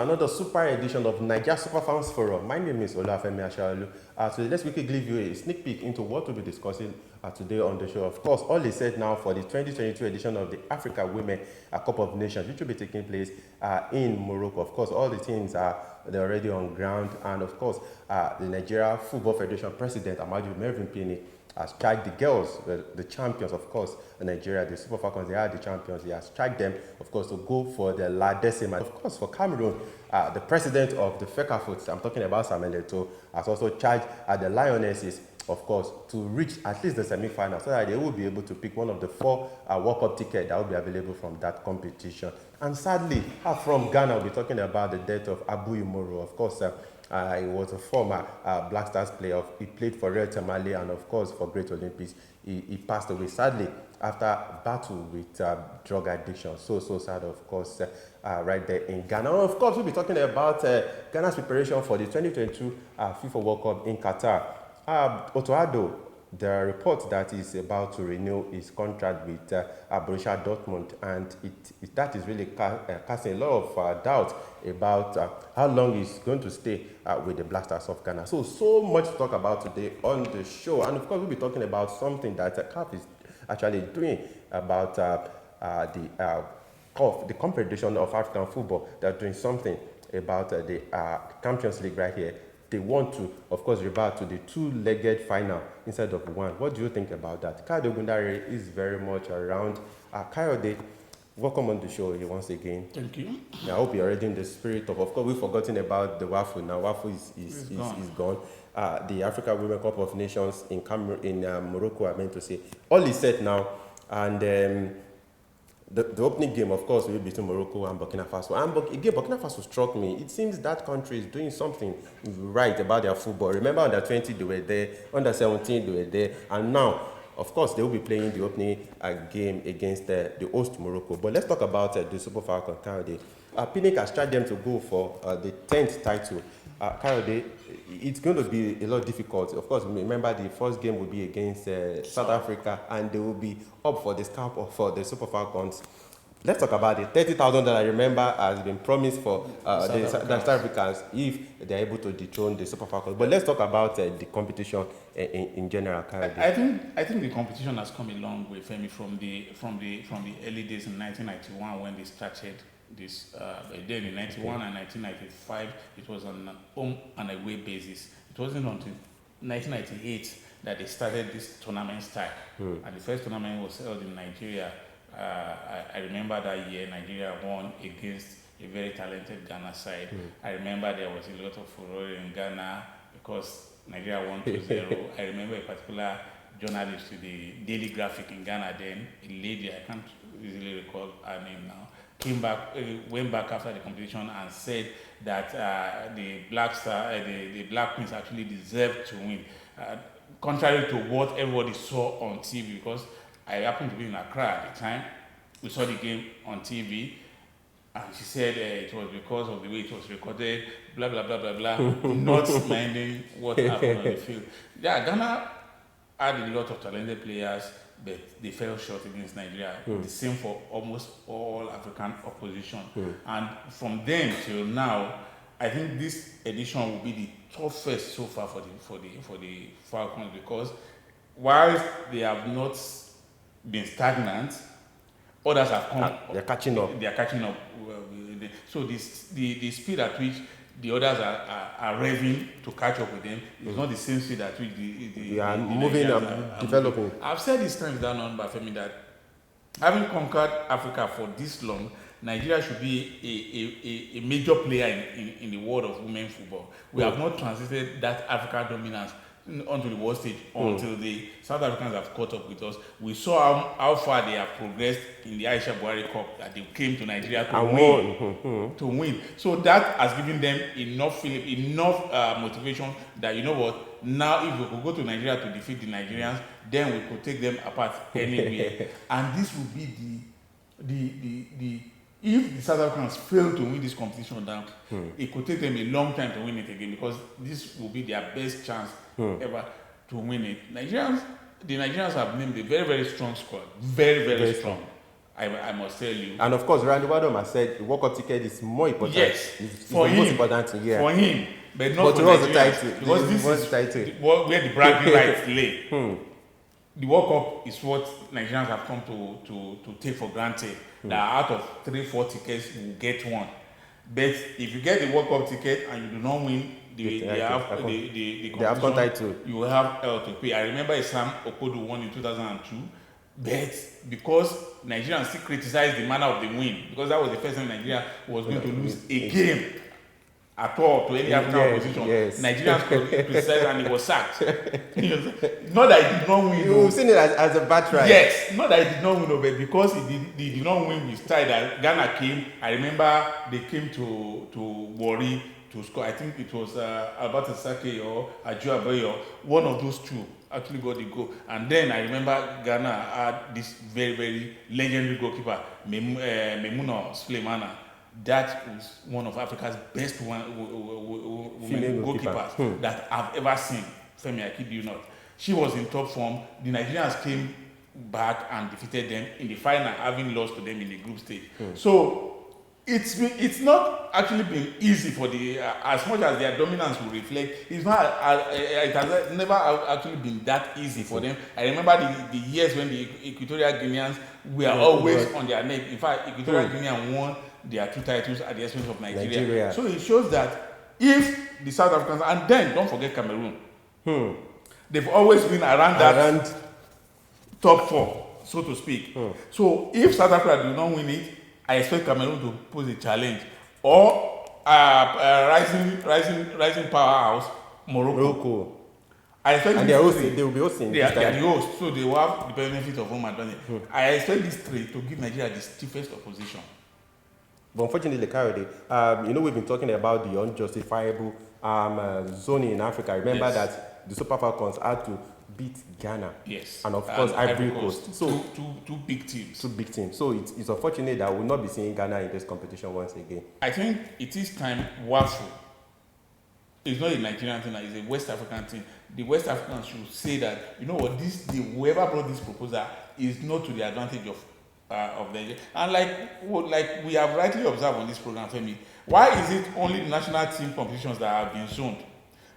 another super edition of Nigeria Super Falcons Forum. My name is Olafemi Ashaolu. Today, let's quickly give you a sneak peek into what we'll be discussing today on the show. Of course, all is set now for the 2022 edition of the Africa Women Cup of Nations, which will be taking place in Morocco. Of course, all the teams they're already on ground, and of course, the Nigeria Football Federation President Amaju Mervin Pini has charged the girls, the champions, of course, Nigeria, the Super Falcons, they are the champions. He has charged them, of course, to go for the La Decima. Of course, for Cameroon, the president of the FECAFOOT, I'm talking about Samuel Eto'o, has also charged the Lionesses, of course, to reach at least the semi-final so that they will be able to pick one of the 4 World Cup tickets that will be available from that competition. And sadly, from Ghana, we'll be talking about the death of Abu Umuru. Of course, he was a former Black Stars player. He played for Real Tamale and, of course, for Great Olympics. He passed away, sadly, after battle with drug addiction. So sad, of course, right there in Ghana. And of course, we'll be talking about Ghana's preparation for the 2022 FIFA World Cup in Qatar. Addo, the report that is about to renew his contract with Borussia Dortmund, and that is really casting a lot of doubt about how long he's going to stay with the Black Stars of Ghana. So much to talk about today on the show, and of course we'll be talking about something that CAF is actually doing about the Confederation of African Football. They're doing something about the Champions League right here. They want to, of course, revert to the 2-legged final instead of one. What do you think about that? Kayode Ogundare is very much around. Kayode, welcome on the show once again. Thank you. I hope you're already in the spirit of course, we've forgotten about the WAFU. Now, WAFU is gone. The Africa Women Cup of Nations in Morocco, I meant to say. All is set now. And the opening game, of course, will be between Morocco and Burkina Faso. And again, Burkina Faso struck me. It seems that country is doing something right about their football. Remember, under 20 they were there, under 17 they were there, and now, of course, they will be playing the opening game against the host Morocco. But let's talk about the Super Falcons. Kayode, Pinnick has tried them to go for the 10th title. Kayode, it's going to be a lot difficult. Of course, remember the first game will be against South Africa, and they will be up for the scalp for the Super Falcons. Let's talk about it. $30,000, I remember, has been promised for the South Africans if they're able to dethrone the Super Falcons. But let's talk about the competition in general. Kayode. I think the competition has come a long way, Femi, from the early days in 1991 when they started this. Then in 91 and 1995, it was on an home and away basis. It wasn't until 1998 that they started this tournament style. And the first tournament was held in Nigeria. I remember that year Nigeria won against a very talented Ghana side. I remember there was a lot of furore in Ghana because Nigeria won 2-0. I remember a particular journalist to the Daily Graphic in Ghana then, a lady, I can't easily recall her name now, went back after the competition and said that the Black Queens actually deserved to win, contrary to what everybody saw on TV, because I happened to be in Accra at the time. We saw the game on TV, and she said it was because of the way it was recorded, blah, blah, blah, blah, blah, not minding what happened on the field. Yeah, Ghana had a lot of talented players, but they fell short against Nigeria. The same for almost all African opposition. And from then till now, I think this edition will be the toughest so far for the Falcons, because whilst they have not been stagnant, others have come. They're catching up. They are catching up. So the speed at which the others are revving to catch up with them is not the same speed at which they are moving and developing. I've said this time down on Bafemi that having conquered Africa for this long, Nigeria should be a major player in the world of women football. We have not transited that African dominance onto the world stage until the South Africans have caught up with us. We saw how far they have progressed in the Aisha Buhari Cup, that they came to Nigeria to win. So that has given them enough motivation that, you know what, now if we could go to Nigeria to defeat the Nigerians, then we could take them apart anywhere. And this will be the if the South Africans fail to win this competition down, it could take them a long time to win it again, because this will be their best chance ever to win it. The Nigerians have named a very, very strong squad. Very, very strong. I must tell you. And of course, Randy Wadom has said the World Cup ticket is more important. Yes, It's for the him, most important thing, yeah. for him, but not But for it was the Nigeria. title. Because this is where the bragging rights lay. The World Cup is what Nigerians have come to take for granted. That out of 3-4 tickets, you will get one. But if you get the World Cup ticket and you do not win the AFCON title, you will have to pay. I remember Sam Okodo won in 2002, but because Nigerians still criticized the manner of the win, because that was the first time Nigeria was going to lose a game at all to any African opposition. Yes. Nigerians criticized and he was sacked. Not that he did not win. You've seen it as a bad try. Yes, not that he did not win, but because he did not win with style. That Ghana came. I remember they came to Warri to score. I think it was Albert Sake or Addo Abayo. One of those two actually got the goal. And then I remember Ghana had this very, very legendary goalkeeper, Memuna Sulemana. That was one of Africa's best women goalkeepers that I've ever seen. Femi, I kid you not. She was in top form. The Nigerians came back and defeated them in the final, having lost to them in the group stage. So it's not actually been easy for the as much as their dominance will reflect. It has never actually been that easy for them. I remember the years when the Equatorial Guineans were always on their neck. In fact, Equatorial Guinea won their 2 titles at the expense of Nigeria. So it shows that if the South Africans, and then don't forget Cameroon, they've always been around that top 4, so to speak. So if South Africa do not win it, I expect Cameroon to pose a challenge, or rising powerhouse Morocco. I expect and they will be hosting. They are the host, so they will have the benefit of home advantage. I expect these 3 to give Nigeria the stiffest opposition. But unfortunately, Kayode, we've been talking about the unjustifiable zoning in Africa. Remember that the Super Falcons had to beat Ghana. Yes. And of course, Ivory Coast. So two big teams. 2 big teams. So it's unfortunate that we'll not be seeing Ghana in this competition once again. I think it is time WAFU. It's not a Nigerian thing, it's a West African thing. The West Africans should say that, whoever brought this proposal is not to the advantage of the, and like we have rightly observed on this program, Femi, why is it only the national team competitions that have been zoned?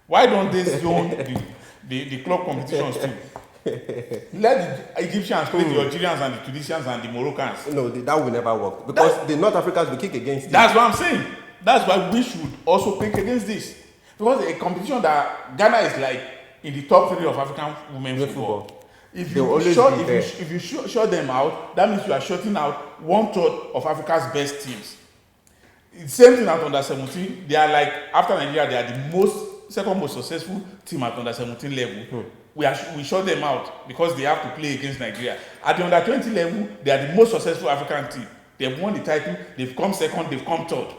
Why don't they zone the club competitions too? Let the Egyptians play the Algerians and the Tunisians and the Moroccans. No, that will never work because the North Africans will kick against it. That's what I'm saying. That's why we should also kick against this, because a competition that Ghana is like in the top 3 of African women's football. If you shut them out, that means you are shutting out 1/3 of Africa's best teams. It's same thing at under 17. They are like, after Nigeria, they are the second most successful team at under 17 level. We shut them out because they have to play against Nigeria. At the under 20 level, they are the most successful African team. They've won the title, they've come second, they've come third.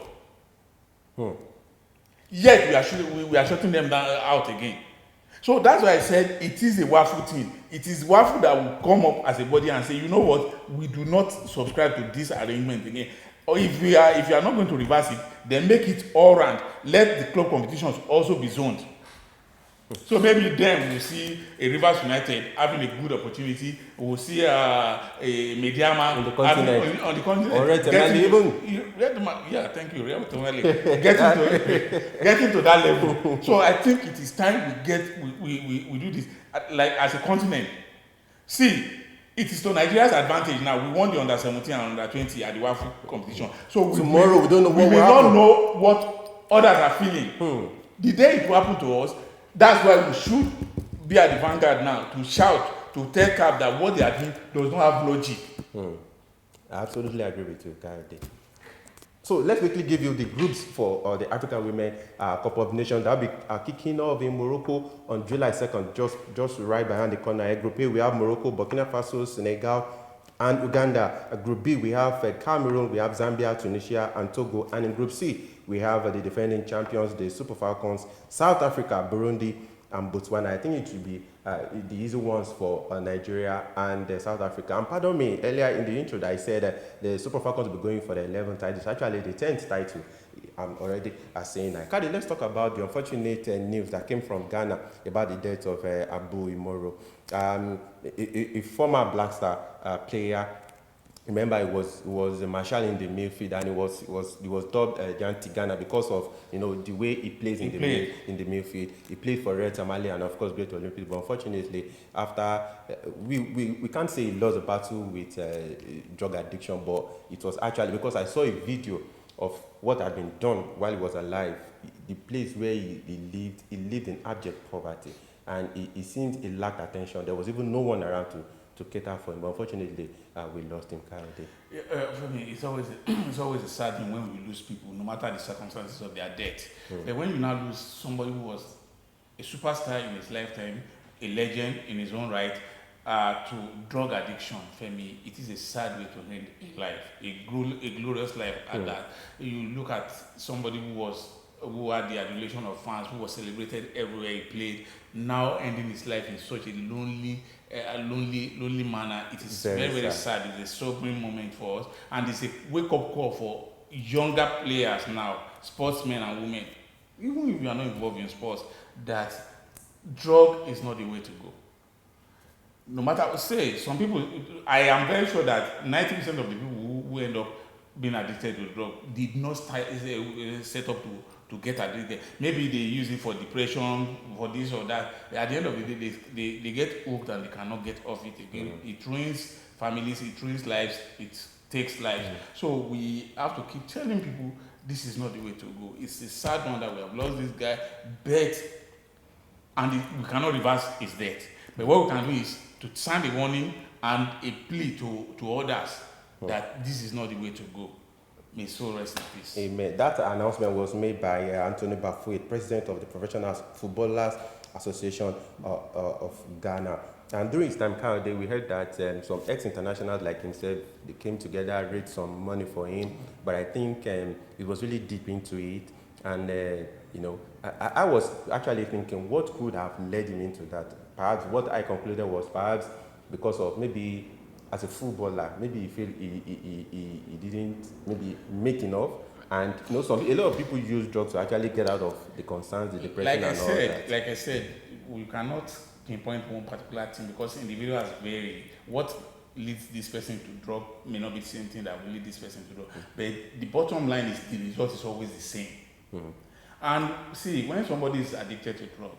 Yet we are shutting them out again. So that's why I said it is a WAFU thing. It is WAFU that will come up as a body and say, you know what, we do not subscribe to this arrangement again. Or if you are not going to reverse it, then make it all round. Let the club competitions also be zoned. So maybe then we'll see a Rivers United having a good opportunity. We'll see a Mediama on the continent. Or Red thank you. Getting to that level. So I think it is time we do this like as a continent. See, it is to Nigeria's advantage now. We won the under 17 and under 20 at the WAFU competition. So tomorrow we don't know what will happen. We may not know what others are feeling. The day it will happen to us, that's why we should be at the vanguard now to shout, to tell CAF that what they are doing does not have logic. I absolutely agree with you, Kayode. So let's quickly give you the groups for the African Women Cup of Nations. That will be kicking off in Morocco on July 2nd, just right behind the corner. Group A, we have Morocco, Burkina Faso, Senegal, and Uganda. Group B, we have Cameroon, we have Zambia, Tunisia, and Togo. And in Group C, we have the defending champions, the Super Falcons, South Africa, Burundi, and Botswana. I think it should be the easy ones for Nigeria and South Africa. And pardon me, earlier in the intro, I said the Super Falcons will be going for the 11th title. It's actually the 10th title. I'm already saying that. Kadi, let's talk about the unfortunate news that came from Ghana about the death of Abu Umuru, a former Black Star player Remember, it was a marshal in the midfield, and he was dubbed Jan Tigana because of the way he plays in the midfield. He played for Red Tamale and of course Great Olympics. But unfortunately, after we can't say he lost the battle with drug addiction, but it was actually because I saw a video of what had been done while he was alive. The place where he lived in abject poverty, and he seemed he lacked attention. There was even no one around to cater for him. But unfortunately, we lost him, Kayode. For me, it's always it's always a sad thing when we lose people, no matter the circumstances of their death. But when you now lose somebody who was a superstar in his lifetime, a legend in his own right, to drug addiction, for me, it is a sad way to end a life, a glorious life at that. You look at somebody who had the adulation of fans, who was celebrated everywhere he played, now ending his life in such a lonely manner. It is very sad. It's a sobering moment for us, and it's a wake-up call for younger players now, sportsmen and women, even if you are not involved in sports, that drug is not the way to go. No matter what, say, some people, I am very sure that 90% of the people who end up being addicted to drug did not set up to get addicted. Maybe they use it for depression, for this or that. At the end of the day, they get hooked and they cannot get off it again. It ruins families, it ruins lives, it takes lives. So we have to keep telling people this is not the way to go. It's a sad one that we have lost this guy, we cannot reverse his death. But what we can do is to sound a warning and a plea to others that this is not the way to go. May soul rest in peace. Amen. That announcement was made by Anthony Bafuit, president of the Professional Footballers Association of Ghana. And during his time, Kayode, we heard that some ex-internationals like himself, they came together, raised some money for him. But I think it was really deep into it. And, I was actually thinking, what could have led him into that? Perhaps what I concluded was perhaps because of maybe as a footballer, maybe he feel he didn't maybe make enough. And a lot of people use drugs to actually get out of the concerns, the depression, and all that. Like I said, we cannot pinpoint one particular thing because individuals vary. What leads this person to drug may not be the same thing that will lead this person to drug. But the bottom line is the result is always the same. And see, when somebody is addicted to drug,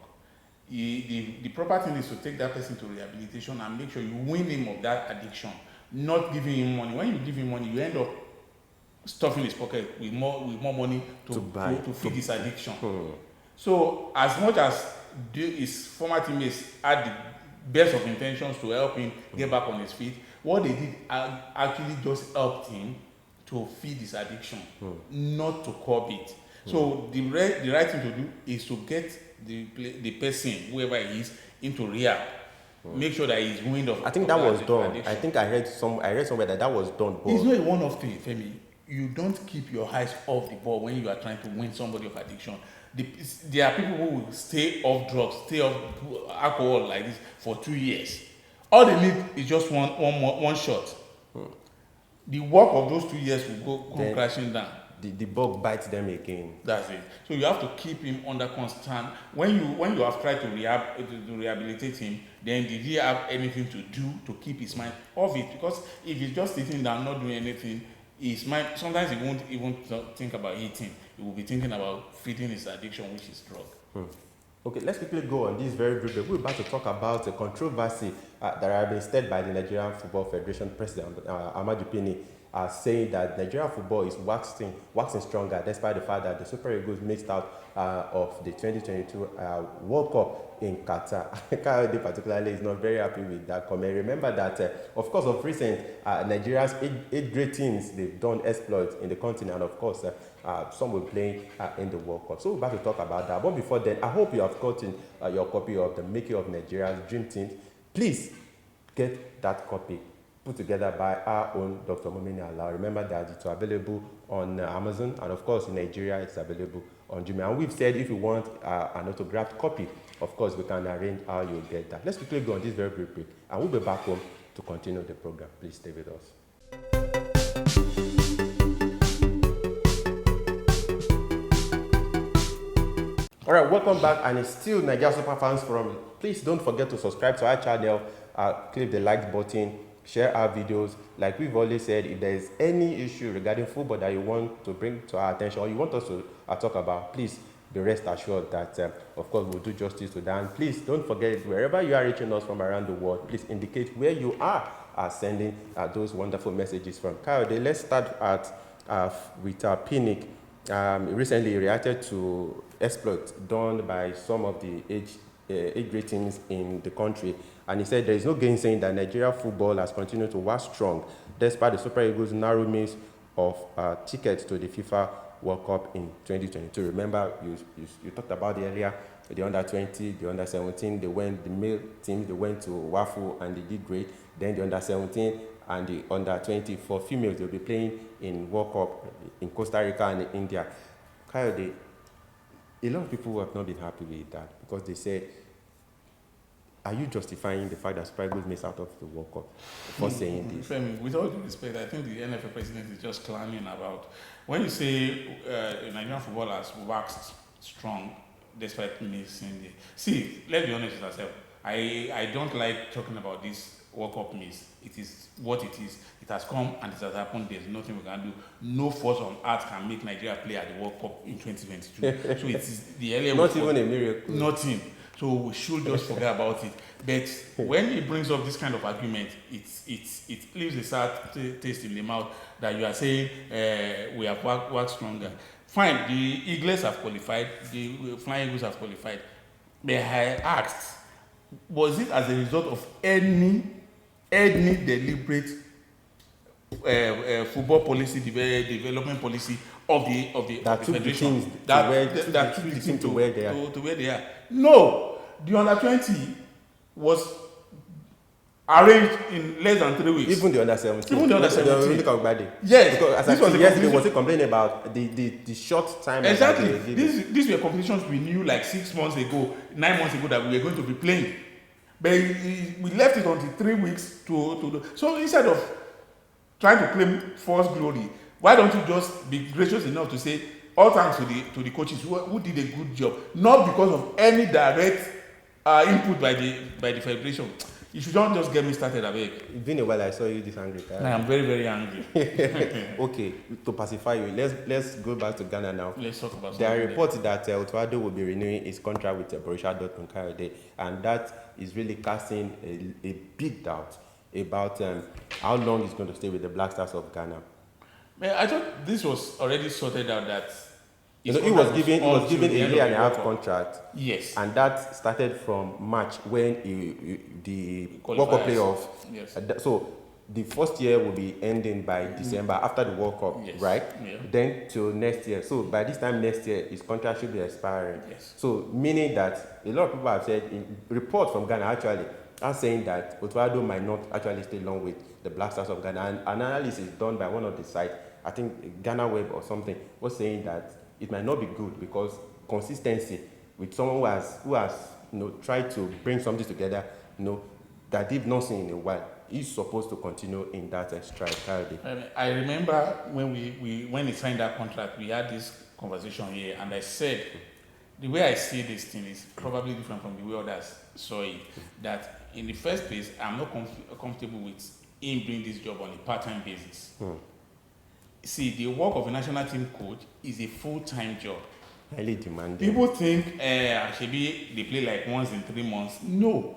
the proper thing is to take that person to rehabilitation and make sure you win him of that addiction, not giving him money. When you give him money, you end up stuffing his pocket with more money to feed his addiction. So as much as his former teammates had the best of intentions to help him get back on his feet, what they did actually just helped him to feed his addiction, not to curb it. So the right thing to do is to get the person, whoever he is, into rehab. Make sure that he's weaned off. I think that was done. Addiction. I think I read somewhere that was done. It's not a one-off thing, Femi. You don't keep your eyes off the ball when you are trying to win somebody of addiction. There are people who will stay off drugs, stay off alcohol like this for 2 years. All they need is just one shot. The work of those 2 years will go crashing down. The bug bites them again. That's it. So you have to keep him under constant. When you have tried to rehabilitate him, then did he have anything to do to keep his mind off it? Because if he's just sitting down not doing anything, his mind sometimes he won't even think about eating. He will be thinking about feeding his addiction, which is drug. Okay, let's quickly go on this very briefly. We're about to talk about the controversy that has been stirred by the Nigerian Football Federation President Ahmadu Pini, saying that Nigerian football is waxing stronger despite the fact that the Super Eagles missed out of the 2022 World Cup in Qatar. Kayode particularly is not very happy with that comment. Remember that, of course, of recent, Nigeria's eight great teams, they've done exploits in the continent, and of course, some were playing in the World Cup. So we're about to talk about that. But before then, I hope you have gotten your copy of the Making of Nigeria's Dream Team. Please get that copy put together by our own Dr. Mumini Allah. Remember that it's available on Amazon, and of course in Nigeria it's available on Jumia. And we've said if you want an autographed copy, of course we can arrange how you'll get that. Let's quickly go on this very brief, and we'll be back home to continue the program. Please stay with us. All right, welcome back, and it's still Nigeria Super Fans Forum. Please don't forget to subscribe to our channel, click the like button, share our videos. Like we've always said, if there is any issue regarding football that you want to bring to our attention or you want us to talk about, please be rest assured that, of course, we'll do justice to that. And please don't forget, wherever you are reaching us from around the world, please indicate where you are sending those wonderful messages from. Kayode, let's start with Pinnick. Recently reacted to exploits done by some of the age grade teams in the country, and he said there is no gainsaying that Nigeria football has continued to wax strong despite the Super Eagles' narrow miss of tickets to the FIFA World Cup in 2022. Remember, you talked about it earlier, the under-20, the under-17, the male teams, they went to WAFU and they did great. Then the under-17 and the under-20 for females, they'll be playing in World Cup in Costa Rica and India. Kayode, a lot of people have not been happy with that because they say, are you justifying the fact that Super Eagles missed out of the World Cup for saying this? Femi, with all due respect, I think the NFL president is just clowning about. When you say Nigerian football has waxed strong despite missing the... See, let's be honest with ourselves. I don't like talking about this World Cup miss. It is what it is. It has come and it has happened. There's nothing we can do. No force on earth can make Nigeria play at the World Cup in 2022. So it is the earlier... Not even a miracle. Nothing. So we should just forget about it. But when he brings up this kind of argument, it leaves a sad taste in the mouth that you are saying we have worked stronger. Fine, the Eagles have qualified, the Flying Eagles have qualified. But I asked, was it as a result of any deliberate football policy, development policy of the federation that took the team to where they are? No, the under-20 was arranged in less than 3 weeks. Even the under-17. Even the under-17. Yes. Because as I said yesterday, was it complaining about the short time? Exactly. These were competitions we knew like 6 months ago, 9 months ago that we were going to be playing. But we left it until 3 weeks to do. So instead of trying to claim false glory, why don't you just be gracious enough to say all thanks to the coaches who did a good job, not because of any direct input by the federation. You should not just get me started, abeg. It's been a while I saw you this angry. I am very, very angry. Okay, to pacify you, let's go back to Ghana now. Let's talk about there are reports that Addo will be renewing his contract with Borussia Dortmund, and that is really casting a big doubt about how long he's going to stay with the Black Stars of Ghana. I thought this was already sorted out that he was given a year and a half contract. Yes. And that started from March when the World Cup playoff. Yes. So the first year will be ending by December after the World Cup, yes. right? Yeah. Then till next year. So by this time next year, his contract should be expiring. Yes. So meaning that a lot of people have said, in reports from Ghana actually, are saying that Addo might not actually stay long with the Black Stars of Ghana. And an analysis done by one of the sites, I think Ghana Web or something, was saying that it might not be good because consistency with someone who has tried to bring something together, that they've not seen in a while, is supposed to continue in that stride. I remember when when he signed that contract, we had this conversation here, and I said the way I see this thing is probably different from the way others saw it. That in the first place, I'm not comfortable with him doing this job on a part-time basis. See, the work of a national team coach is a full-time job. Highly demanding. People think Shebi they play like once in 3 months. No,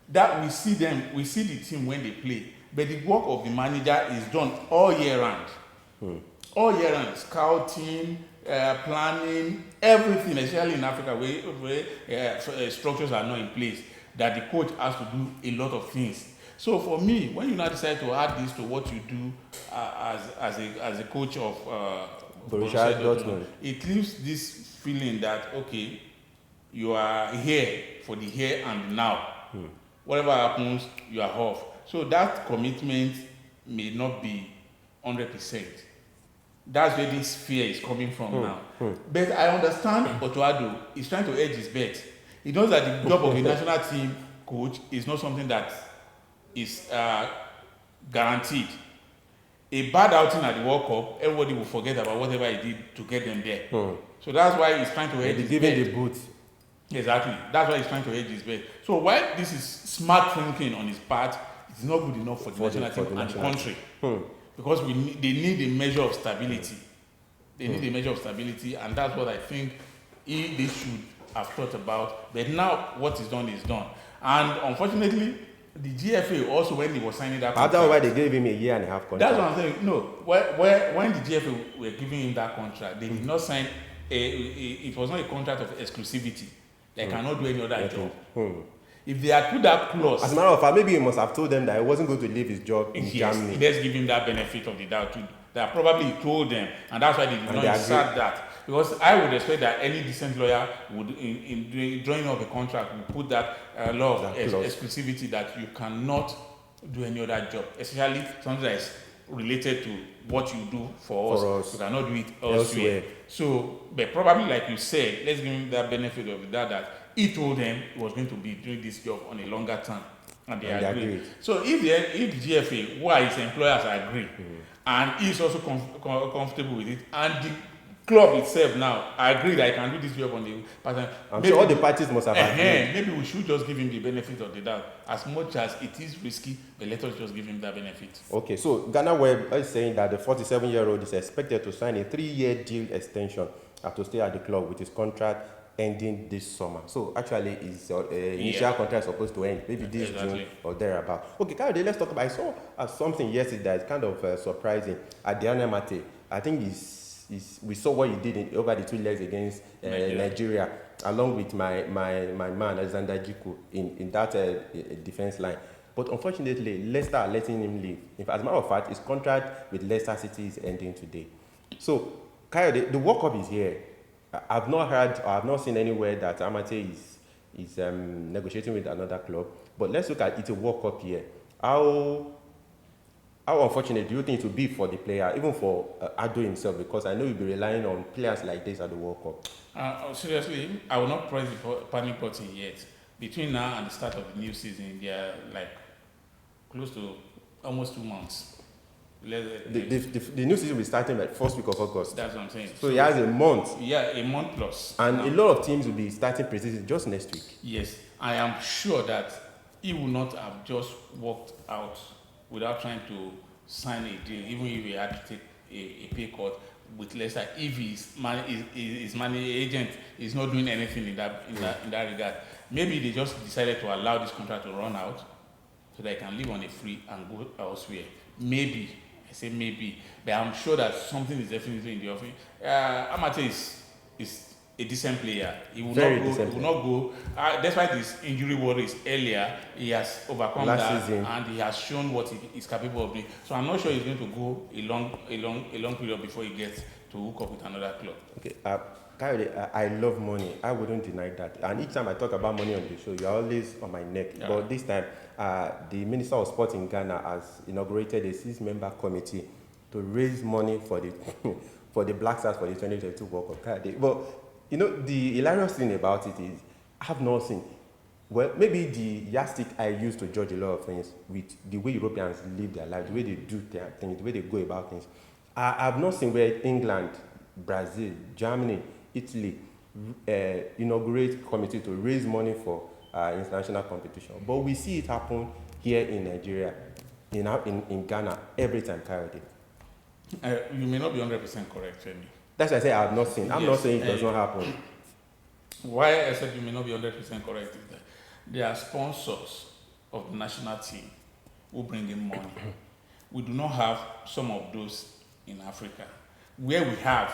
that we see the team when they play, but the work of the manager is done all year round. All year round, scouting, planning, everything, especially in Africa where structures are not in place, that the coach has to do a lot of things. So for me, when you now decide to add this to what you do as a coach of Borussia Dortmund, it leaves this feeling that, okay, you are here for the here and now. Whatever happens, you are off. So that commitment may not be 100%. That's where this fear is coming from now. But I understand Addo is trying to edge his bet. He knows that the job of a national team coach is not something that is guaranteed. A bad outing at the World Cup, everybody will forget about whatever he did to get them there. So that's why he's trying to hedge his bet. Giving the boot. Exactly. That's why he's trying to hedge his bet. So while this is smart thinking on his part, it's not good enough for the national team and the country. Because they need a measure of stability. They need a measure of stability, and that's what I think they should have thought about. But now what is done is done. And unfortunately, the GFA also, when he was signing that contract, that's why they gave him a year and a half contract. That's what I'm saying. No, when the GFA were giving him that contract, they did not sign it was not a contract of exclusivity. They cannot do any other job. If they had put that clause, as a matter of fact, maybe he must have told them that he wasn't going to leave his job in Germany. Let's give him that benefit of the doubt too. That probably told them, and that's why they did not insert that. Because I would expect that any decent lawyer would, in drawing up a contract, would put that law of exclusivity that you cannot do any other job, especially something that is related to what you do for us. You cannot do it elsewhere. So, but probably like you said, let's give him that benefit of the doubt that he told them he was going to be doing this job on a longer term, and they agreed. So if the GFA, who are his employers, agree, and he's also comfortable with it, and the club itself now agree that I can do this job on the pattern. I'm sure all the parties must have agreed. Maybe we should just give him the benefit of the doubt. As much as it is risky, but let us just give him that benefit. Okay, so Ghana Web is saying that the 47-year-old is expected to sign a 3-year deal extension to stay at the club with his contract ending this summer. So actually his initial contract is supposed to end maybe this June or thereabout. Okay, Kayode, let's talk about, I saw something yesterday that is kind of surprising. Addo Mate, I think we saw what he did over the 2 legs against Nigeria, along with my man Alexander Jiku in that defense line. But unfortunately, Leicester are letting him leave. In fact, as a matter of fact, his contract with Leicester City is ending today. So, Kayode, the World Cup is here. I've not heard or I've not seen anywhere that Amate is negotiating with another club. But let's look at it, a World Cup here. How unfortunate do you think it will be for the player, even for Addo himself? Because I know you'll be relying on players like this at the World Cup. Seriously, I will not press the panic button yet. Between now and the start of the new season, they are like close to almost 2 months. The new season will be starting like first week of August. That's what I'm saying. So he has a month. Yeah, a month plus. And a lot of teams will be starting pre-season just next week. Yes, I am sure that he will not have just walked out without trying to sign a deal, even if he had to take a pay cut with Leicester. If his money agent is not doing anything in that regard, maybe they just decided to allow this contract to run out so they can live on a free and go elsewhere. Maybe. I say maybe, but I'm sure that something is definitely in the offing. Amate is a decent player. He will not go. That's why this injury worries earlier. He has overcome that season, and he has shown what he is capable of doing. So I'm not sure he's going to go a long period before he gets to hook up with another club. Okay, Kayode, I love money. I wouldn't deny that. And each time I talk about money on the show, you're always on my neck. Yeah. But this time, the Minister of Sport in Ghana has inaugurated a 6-member committee to raise money for the for the Black Stars for the 2022 World Cup. But you know, the hilarious thing about it is, I have not seen. Well, maybe the yardstick I use to judge a lot of things with the way Europeans live their lives, the way they do their things, the way they go about things. I have not seen where England, Brazil, Germany, Italy inaugurate committee to raise money for international competition. But we see it happen here in Nigeria, in Ghana, every time, Kayode. You may not be 100% correct, Femi. That's why I say I have not seen. I'm not saying it does not happen. Why I said you may not be 100% correct is that there are sponsors of the national team who bring in money. We do not have some of those in Africa. Where we have,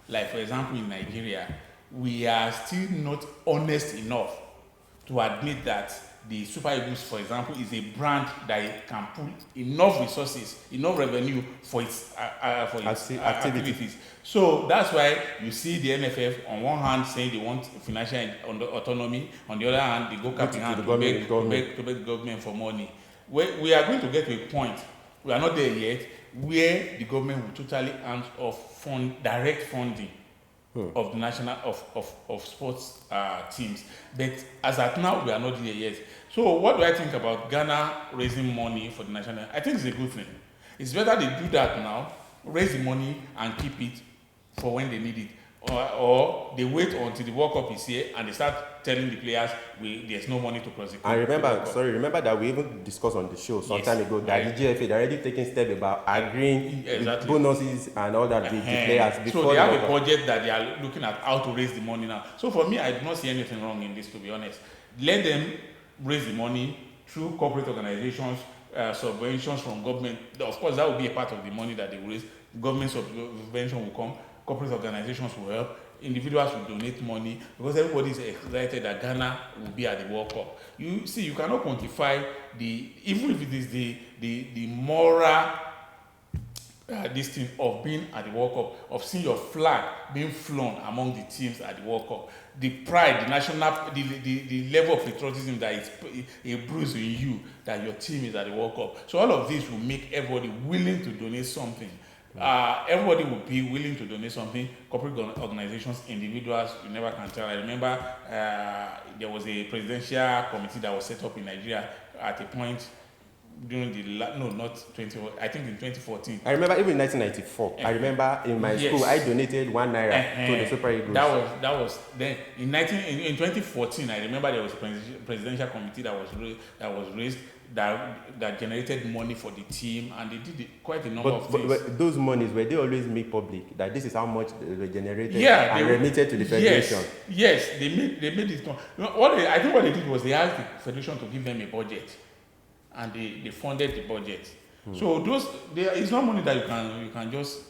like for example in Nigeria, we are still not honest enough to admit that the Super Eagles, for example, is a brand that can put enough resources, enough revenue for its activities. So that's why you see the NFF on one hand saying they want financial autonomy, on the other hand they go cap in hand to beg the government for money. We are going to get to a point, we are not there yet, where the government will totally hands off direct funding of the national of sports teams. But as at now, we are not there yet. So what do I think about Ghana raising money for the national? I think it's a good thing. It's better they do that now, raise the money and keep it for when they need it. or they wait until the World Cup is here and they start telling the players there's no money to prosecute. And remember that we even discussed on the show some time ago that the GFA, they're already taking steps about agreeing with bonuses and all that with the players before. So they have a budget that they are looking at how to raise the money now. So for me, I do not see anything wrong in this, to be honest. Let them raise the money through corporate organizations, subventions from government. Of course, that will be a part of the money that they will raise. Government subvention will come, corporate organizations will help, individuals will donate money, because everybody is excited that Ghana will be at the World Cup. You see, you cannot quantify even if it is the moral this thing of being at the World Cup, of seeing your flag being flown among the teams at the World Cup, the pride, the national, the level of patriotism that is a bruise in you that your team is at the World Cup. So all of this will make everybody willing to donate something. Everybody will be willing to donate something. Corporate organizations, individuals, you never can tell. I remember there was a presidential committee that was set up in Nigeria at a point during I think in 2014. I remember even in 1994. I remember in my school I donated #1 to the Super Eagles. That was then in 2014. I remember there was a presidential committee that was raised that generated money for the team, and they did quite a number of things. But those monies, were they always made public that this is how much they were generated and remitted to the federation? Yes, they made it. I think what they did was they asked the federation to give them a budget, and they funded the budget. So it's not money that you can just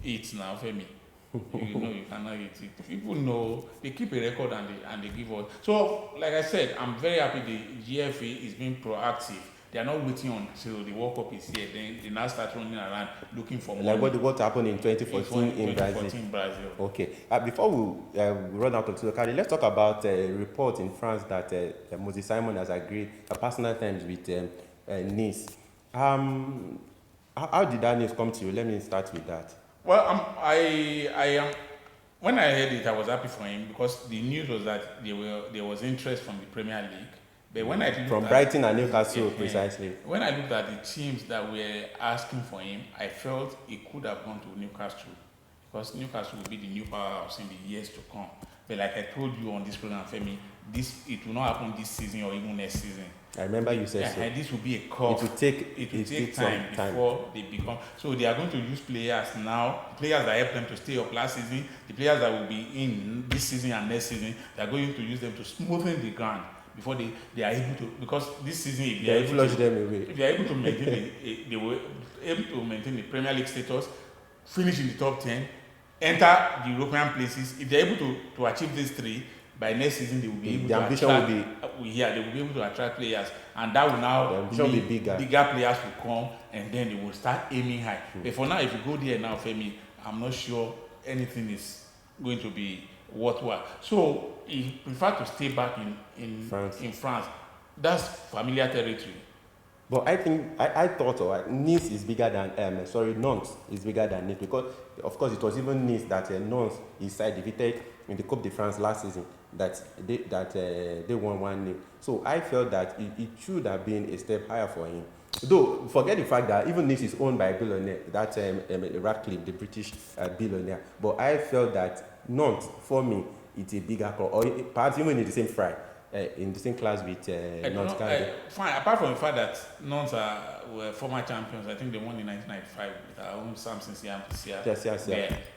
eat now, Femi. You cannot eat it. People know, they keep a record and they give us. So, like I said, I'm very happy the GFA is being proactive. They are not waiting until the World Cup is here. Then they now start running around looking for money. Like what happened in 2014 in Brazil. Okay. Before we run out of the let's talk about a report in France that Moses Simon has agreed personal terms with Nice. How did that news come to you? Let me start with that. Well, when I heard it, I was happy for him because the news was that there was interest from the Premier League. But when I looked from Brighton and Newcastle, precisely. When I looked at the teams that were asking for him, I felt he could have gone to Newcastle because Newcastle will be the new powerhouse in the years to come. But like I told you on this program, Femi, it will not happen this season or even next season. I remember you said so. This will be a curve. It will take time before they become. So they are going to use players now, players that helped them to stay up last season, the players that will be in this season and next season. They are going to use them to smoothen the ground before they are able to. Because this season, if they are able flush them away. If they are able to maintain they were able to maintain the Premier League status, finish in the top 10, enter the European places. If they are able to achieve these three, by next season they will be able to attract. They will be able to attract players, and that will now be bigger. Bigger players will come, and then they will start aiming high. But for now, if you go there now, Femi, I'm not sure anything is going to be worthwhile. So he preferred to stay back in France. That's familiar territory. But I think I thought Nice is bigger than Nantes is bigger than Nice, because of course it was even Nice that Nantes his side defeated in the Coupe de France last season that they won 1-0. So I felt that it should have been a step higher for him. Though forget the fact that even Nice is owned by a billionaire, that Radcliffe, the British billionaire. But I felt that Nantes for me it's a bigger club, or perhaps even in the same fry. In the same class with Nantes. Fine. Apart from the fact that Nantes were former champions, I think they won in 1995 with our own Samson Siam. Yes.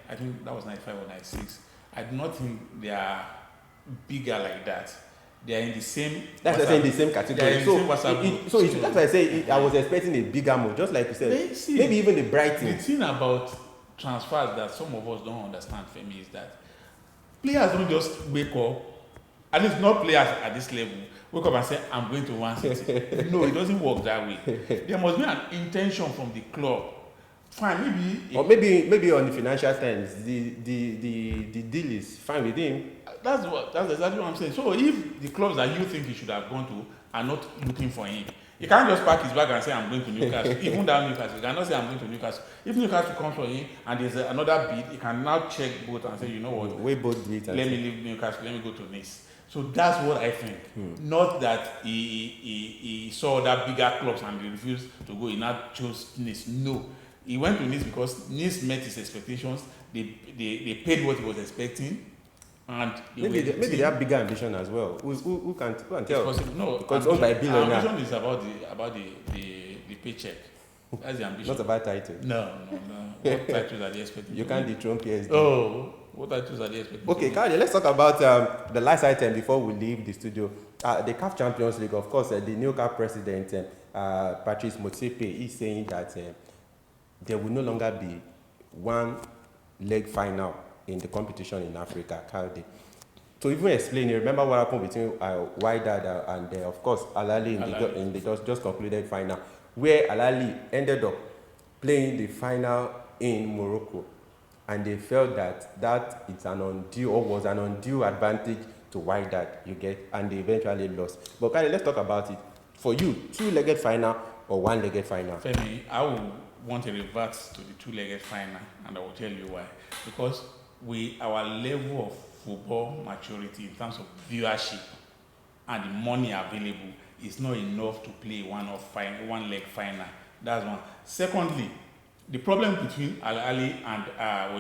I think that was 95 or 96. I do not think they are bigger like that. They are in the same. That's why I say in the same category. So that's why I say I was expecting a bigger move, just like you said. Maybe even the Brighton. The thing about transfers that some of us don't understand, Femi, is that players don't just wake up. At least not players at this level wake up and say, I'm going to one city. No, it doesn't work that way. There must be an intention from the club. Fine, maybe on the financial terms, the deal is fine with him. That's exactly what I'm saying. So if the clubs that you think he should have gone to are not looking for him, he can't just pack his bag and say, I'm going to Newcastle. Even that Newcastle, he cannot say, I'm going to Newcastle. If Newcastle comes for him and there's another bid, he can now check both and say, you know what, let me leave Newcastle, let me go to Nice. So that's what I think. Not that he saw that bigger clubs and he refused to go. He now chose Nice. No. He went to Nice because Nice met his expectations. they paid what he was expecting, and maybe they have bigger ambition as well. Who can tell? It's possible. No, because it's owned by a billionaire. Ambition is about the paycheck. That's the ambition. Not about title. No. What titles are they expecting? You can't dethrone PSD. Oh, what titles are they expecting? Okay, Kyle, let's talk about the last item before we leave the studio. The CAF Champions League, of course, the new CAF president, Patrice Motsepe, is saying that there will no longer be one leg final in the competition in Africa, Kyle. To even explain, you remember what happened between Wydad and, of course, Al Ahly in the just concluded final, where Al Ahly ended up playing the final in Morocco, and they felt that it's an undue or was an undue advantage to Wydad, you get, and they eventually lost. But Kyle, let's talk about it. For you, two-legged final or one-legged final? Femi, I will want to revert to the two-legged final, and I will tell you why. Because our level of football maturity in terms of viewership and the money available is not enough to play one-leg final. That's one. Secondly, the problem between Al Ahly and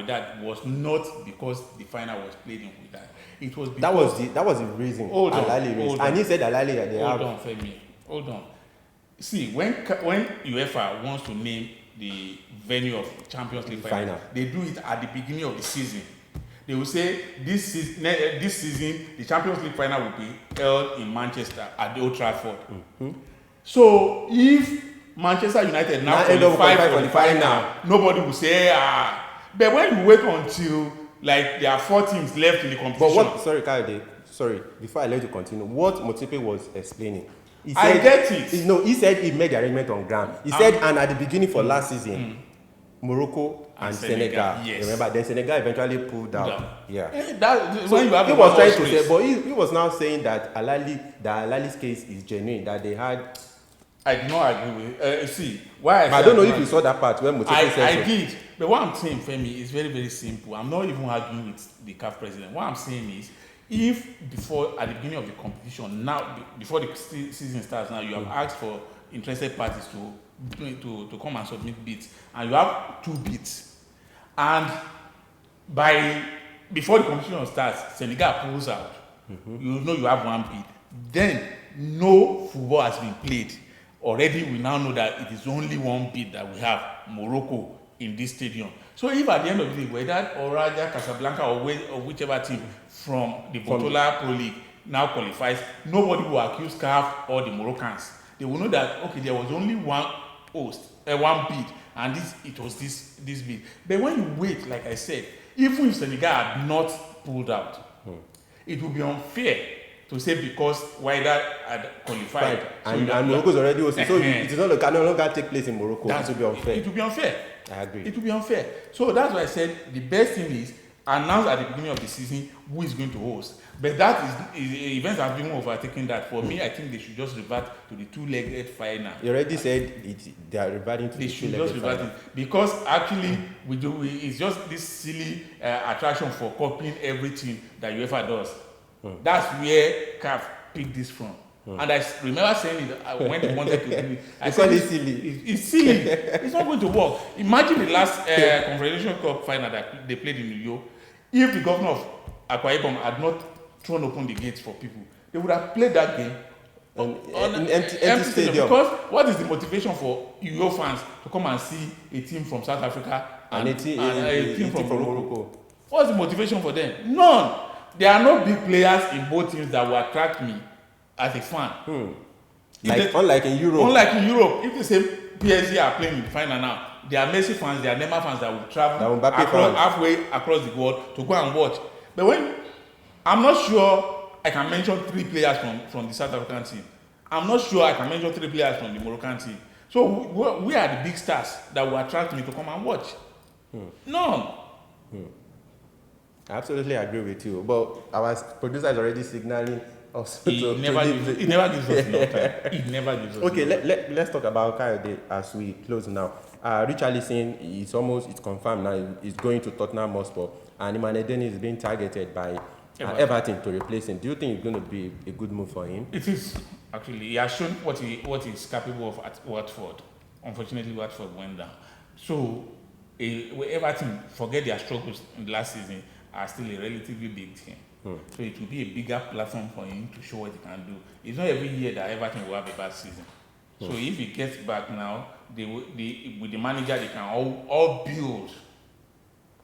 Wydad was not because the final was played in Wydad. It was because that was the reason. Hold on, and he said Al Ahly that they have. Hold on, Femi. Hold on. See, when UEFA wants to name the venue of Champions League final, they do it at the beginning of the season. They will say this season the Champions League final will be held in Manchester at the Old Trafford. Mm-hmm. So if Manchester United now qualify for the final, nobody will say But when you wait until like there are 4 teams left in the competition. But sorry, before I let you continue, what Motsepe was explaining. He said, I get it. He said he made the arrangement on ground. He said, and at the beginning for last season, Morocco and Senegal. Yes. Remember, then Senegal eventually pulled out. Yeah. So when you have he was trying to say, but he was now saying that Al Ahly's case is genuine, that they had. I do not agree with. See, why I don't know if you saw that part when Motsepe said I did. But what I'm saying, Femi, is very, very simple. I'm not even arguing with the CAF president. What I'm saying is, if at the beginning of the competition, now before the season starts, now you have asked for interested parties to come and submit bids, and you have 2 bids, and before the competition starts, Senegal pulls out. Mm-hmm. You know you have 1 bid. Then no football has been played. Already we now know that it is only 1 bid that we have, Morocco, in this stadium. So if at the end of the day, whether Raja, Casablanca or whichever team from the Botola Pro League now qualifies, nobody will accuse CAF or the Moroccans. They will know that, okay, there was only 1 bid, and it was this bid. But when you wait, like I said, even if Senegal had not pulled out, it would be unfair to say because Wydad had qualified. And Morocco is already hosting. So it is not can no longer take place in Morocco. That would be unfair. It would be unfair. I agree. It would be unfair. So that's why I said the best thing is announce at the beginning of the season who is going to host. But that is events have been overtaken that. For me, I think they should just revert to the 2-legged final. You already said they are reverting to the 2-legged final. Because actually it's just this silly attraction for copying everything that UEFA does. That's where CAF picked this from. And I remember saying it when they wanted to do it. I said it's silly. It's silly. It's not going to work. Imagine the last Confederation Cup final that they played in New York. If the governor of Akwa Ibom had not thrown open the gates for people, they would have played that game on an empty stadium. Because what is the motivation for UO fans to come and see a team from South Africa and a team from Morocco? What's the motivation for them? None. There are no big players in both teams that will attract me as a fan. Unlike in Europe. Unlike in Europe, if the same PSG are playing in the final now, there are Messi fans, there are Neymar fans that will travel halfway across the world to go and watch. But I'm not sure I can mention 3 players from the South African team. I'm not sure I can mention 3 players from the Moroccan team. So we are the big stars that will attract me to come and watch. None. I absolutely agree with you. But our producer is already signaling us. He never gives us enough time. He never gives us okay, let's talk about Kayode as we close now. Richarlison it's confirmed now he's going to Tottenham Hotspur, and Imane Dennis is being targeted by Everton to replace him. Do you think it's going to be a good move for him? It is, actually. He has shown what he's capable of at Watford. Unfortunately, Watford went down. So Everton, forget their struggles in the last season, are still a relatively big team. So it will be a bigger platform for him to show what he can do. It's not every year that Everton will have a bad season. So if he gets back now, with the manager, they can all build.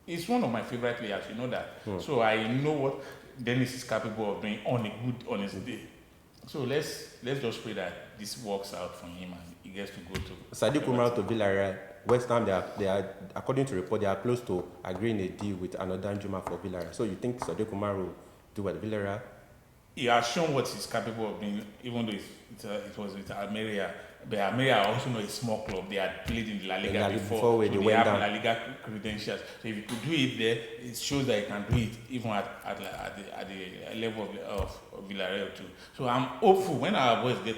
He's one of my favorite players, you know that. So I know what Dennis is capable of doing on his day. So let's just pray that this works out for him and he gets to go to Sadiq Umar to Villarreal. West Ham, they are, according to report, they are close to agreeing a deal with another Juma for Villarreal. So you think Sadiq Umar will do what Villarreal? He has shown what he's capable of doing, even though it was with Almeria. But Almeria are also not a small club. They had played in the La Liga before, so they have down. La Liga credentials. So if you could do it there, it shows that you can do it even at the level of Villarreal too. So I'm hopeful when our boys get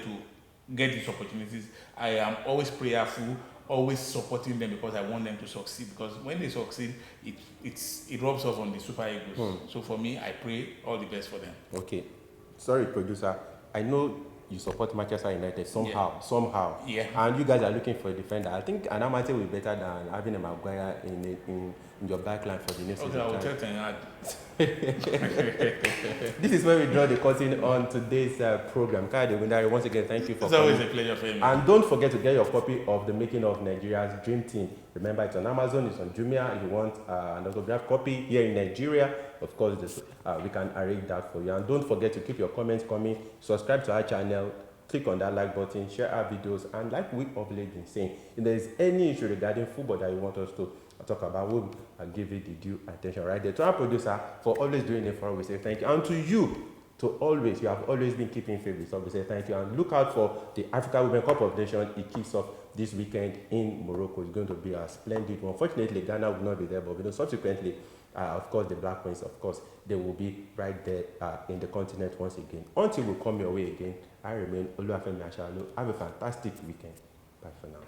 these opportunities. I am always prayerful, always supporting them because I want them to succeed. Because when they succeed, it rubs off on the Super Eagles. So for me, I pray all the best for them. Okay. Sorry, producer. I know you support Manchester United somehow. Yeah. And you guys are looking for a defender. I think an Amate will be better than having a Maguire in your backline for the next season. Okay, I will tell Ten Hag. This is where we draw the curtain on today's program. Kayode Ogundare, once again, thank you for It's always a pleasure for me. And don't forget to get your copy of The Making of Nigeria's Dream Team. Remember, it's on Amazon, it's on Jumia. If you want an autographed copy here in Nigeria, of course, we can arrange that for you. And don't forget to keep your comments coming. Subscribe to our channel. Click on that like button. Share our videos. And like we of late been saying, if there is any issue regarding football that you want us to talk about, we'll give it the due attention right there. To our producer for always doing it for us, we say thank you. And to you, you have always been keeping faith with us. We say thank you. And look out for the Africa Women Cup of Nations. It kicks off this weekend in Morocco. It's going to be a splendid one. Unfortunately, Ghana will not be there, but subsequently, of course, the Black Queens, of course, they will be right there in the continent once again. Until we come your way again, I remain Oluwafemi Ashalu. Have a fantastic weekend. Bye for now.